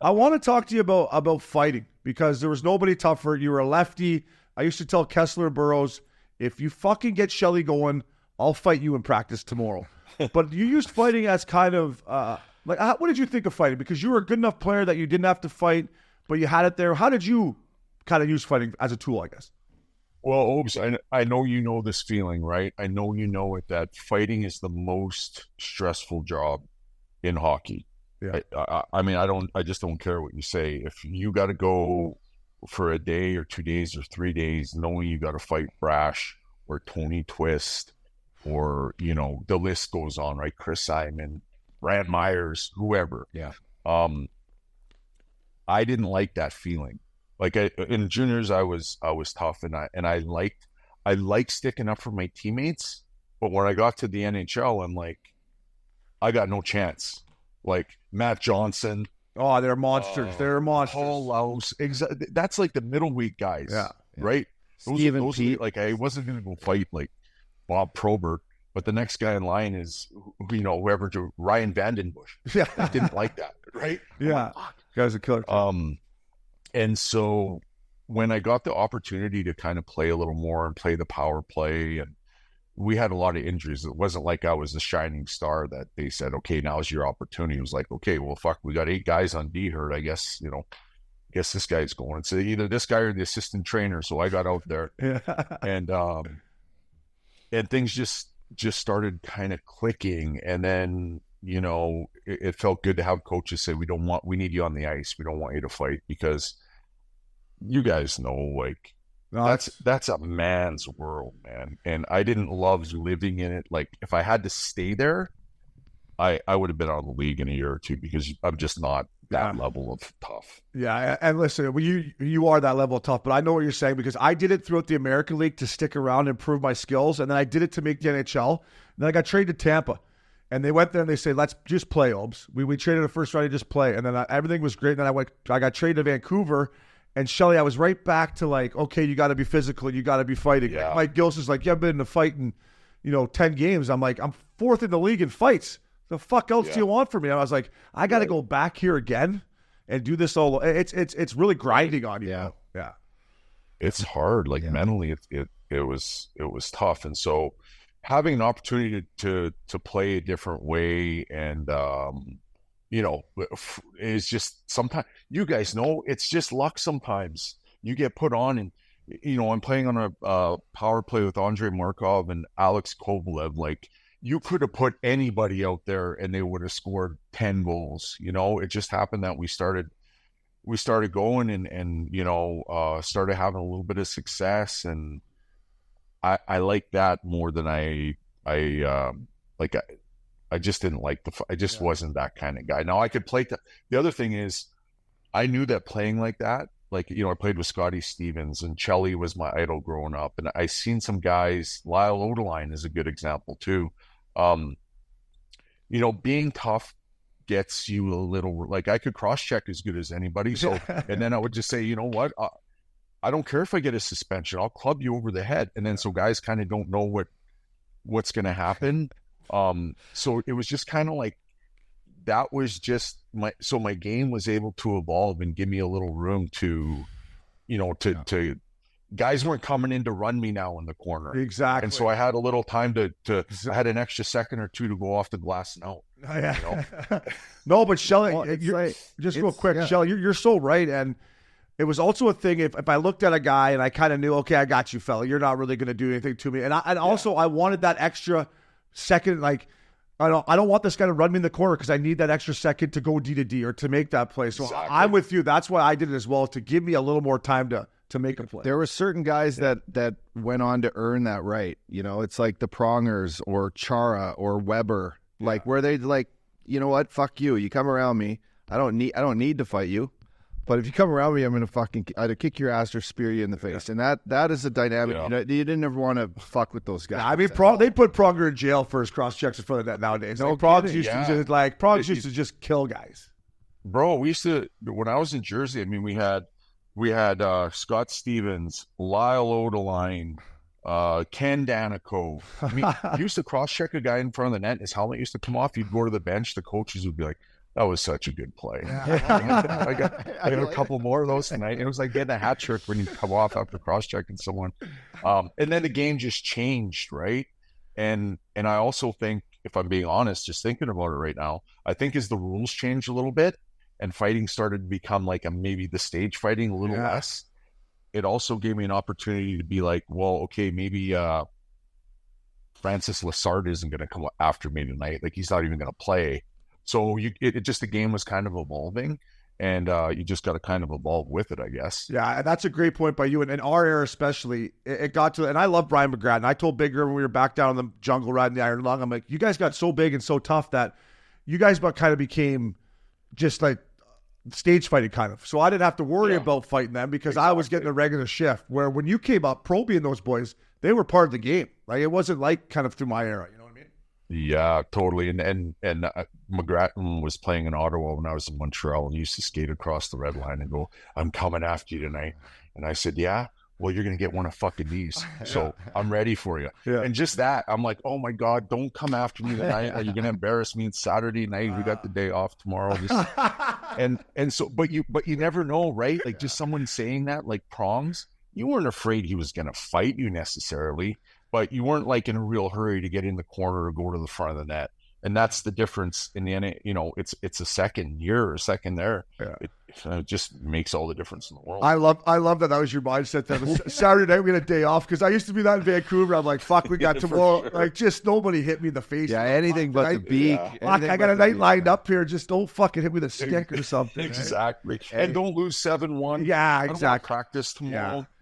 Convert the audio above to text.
I want to talk to you about fighting because there was nobody tougher. You were a lefty. I used to tell Kessler and Burroughs, if you fucking get Shelly going, I'll fight you in practice tomorrow. But you used fighting as kind of what did you think of fighting? Because you were a good enough player that you didn't have to fight, but you had it there. How did you kind of use fighting as a tool, I guess? Well, Obes, I know you know this feeling, right? I know you know it, that fighting is the most stressful job in hockey. Yeah. I just don't care what you say. If you got to go for a day or 2 days or 3 days, knowing you got to fight Brash or Tony Twist, or, the list goes on, right? Chris Simon, Brad Myers, whoever. Yeah. I didn't like that feeling. Like in juniors, I was tough, and I liked sticking up for my teammates. But when I got to the NHL, I'm like, I got no chance. Like Matt Johnson. Oh, they're monsters. They're monsters. Paul Laus. That's like the middle-weight guys. Yeah. Right? Stephen Pete. Like, I wasn't going to go fight like Bob Probert, but the next guy in line is, whoever, Ryan Vandenbush. Yeah. I didn't like that. Right? Yeah. Guys are killer. And so when I got the opportunity to kind of play a little more and play the power play, and we had a lot of injuries. It wasn't like I was the shining star that they said, okay, now's your opportunity. It was like, okay, well, fuck, we got 8 guys on D hurt. I guess, guess this guy's going. It's either this guy or the assistant trainer. So I got out there, and things just started kind of clicking. And then, it felt good to have coaches say, we need you on the ice. We don't want you to fight, because you guys know, like, that's a man's world, man. And I didn't love living in it. Like, if I had to stay there, I would have been out of the league in a year or two, because I'm just not that level of tough. Yeah, and listen, you are that level of tough, but I know what you're saying, because I did it throughout the American League to stick around and improve my skills, and then I did it to make the NHL. And then I got traded to Tampa, and they went there and they said, let's just play, Obes. We traded the first round to just play, and then everything was great. And then I got traded to Vancouver. And Shelly, I was right back to like, okay, you got to be physical, you got to be fighting. Yeah. Mike Gilson's like, yeah, I've been in a fight in, 10 games. I'm like, I'm 4th in the league in fights. The fuck else do you want from me? And I was like, I got to go back here again and do this all. It's really grinding on you. Yeah. It's hard. Like mentally, it was tough. And so having an opportunity to play a different way, and is just sometimes, you guys know, it's just luck sometimes. You get put on, and, I'm playing on a power play with Andrei Markov and Alex Kovalev. Like, you could have put anybody out there and they would have scored 10 goals. It just happened that we started going and started having a little bit of success. And I like that more than I just didn't like I just wasn't that kind of guy. Now I could play. The other thing is, I knew that playing like that, like, I played with Scottie Stevens, and Chelly was my idol growing up. And I seen some guys, Lyle Odeline is a good example too. Being tough gets you a little, like, I could cross check as good as anybody. So, and then I would just say, you know what? I don't care if I get a suspension, I'll club you over the head. And then, so guys kind of don't know what's going to happen. So it was just kind of like, that was just my game was able to evolve and give me a little room to, to guys weren't coming in to run me now in the corner. Exactly. And so I had a little time I had an extra second or two to go off the glass and out. No, but Shelly, real quick, Shelly, you're so right. And it was also a thing, if I looked at a guy and I kind of knew, okay, I got you, fella, you're not really going to do anything to me. And I wanted that extra second, like, I don't want this guy to run me in the corner, because I need that extra second to go D to D or to make that play. So exactly. I'm with you. That's why I did it as well, to give me a little more time to make a play. There were certain guys that went on to earn that right. It's like the Prongers or Chara or Weber, like, where they like, you know what? Fuck you. You come around me. I don't need to fight you. But if you come around me, I'm going to fucking either kick your ass or spear you in the face. And that is a dynamic. Yeah. You didn't ever want to fuck with those guys. Yeah, I mean, they put Pronger in jail for his cross checks in front of that nowadays. No, like, Prongers used to just kill guys. Bro, we used to, when I was in Jersey, I mean, we had Scott Stevens, Lyle Odeline, Ken Danico. I mean, he used to cross check a guy in front of the net, and his helmet used to come off. You'd go to the bench, the coaches would be like, That was such a good play. I got a couple more of those tonight. It was like getting a hat trick when you come off after cross-checking someone. And then the game just changed, right? And I also think, if I'm being honest, just thinking about it right now, I think as the rules changed a little bit and fighting started to become like maybe the stage fighting a little less, it also gave me an opportunity to be like, well, okay, maybe Francis Lessard isn't going to come after me tonight. Like, he's not even going to play. So the game was kind of evolving, and you just got to kind of evolve with it, I guess. Yeah, and that's a great point by you. And in our era especially, it got to, and I love Brian McGrath. And I told Big Girl when we were back down in the jungle riding the Iron Lung, I'm like, you guys got so big and so tough that you guys kind of became just like stage fighting kind of. So I didn't have to worry about fighting them because I was getting a regular shift. Where when you came up, Proby and those boys, they were part of the game. Like, it wasn't like kind of through my era, you know what I mean? Yeah, totally. And McGrath was playing in Ottawa when I was in Montreal, and he used to skate across the red line and go, "I'm coming after you tonight." And I said, "Yeah, well, you're going to get one of fucking these. So I'm ready for you." Yeah. And just that, I'm like, oh my God, don't come after me tonight. Are you going to embarrass me? It's Saturday night. We got the day off tomorrow. And so, but you never know, right? Like, just someone saying that, like Prongs, you weren't afraid he was going to fight you necessarily, but you weren't like in a real hurry to get in the corner or go to the front of the net. And that's the difference in the NA. You know, it's a second there. Yeah. It just makes all the difference in the world. I love that was your mindset. That Saturday night we had a day off, because I used to be that in Vancouver. I'm like, fuck, we got tomorrow. Sure. Like, just nobody hit me in the face. Yeah, anything but the beak. Yeah. Fuck, I got a night lined up here. Just don't fucking hit me with a stick or something. Exactly. Right? And don't lose 7-1. Yeah, exactly. Practice tomorrow.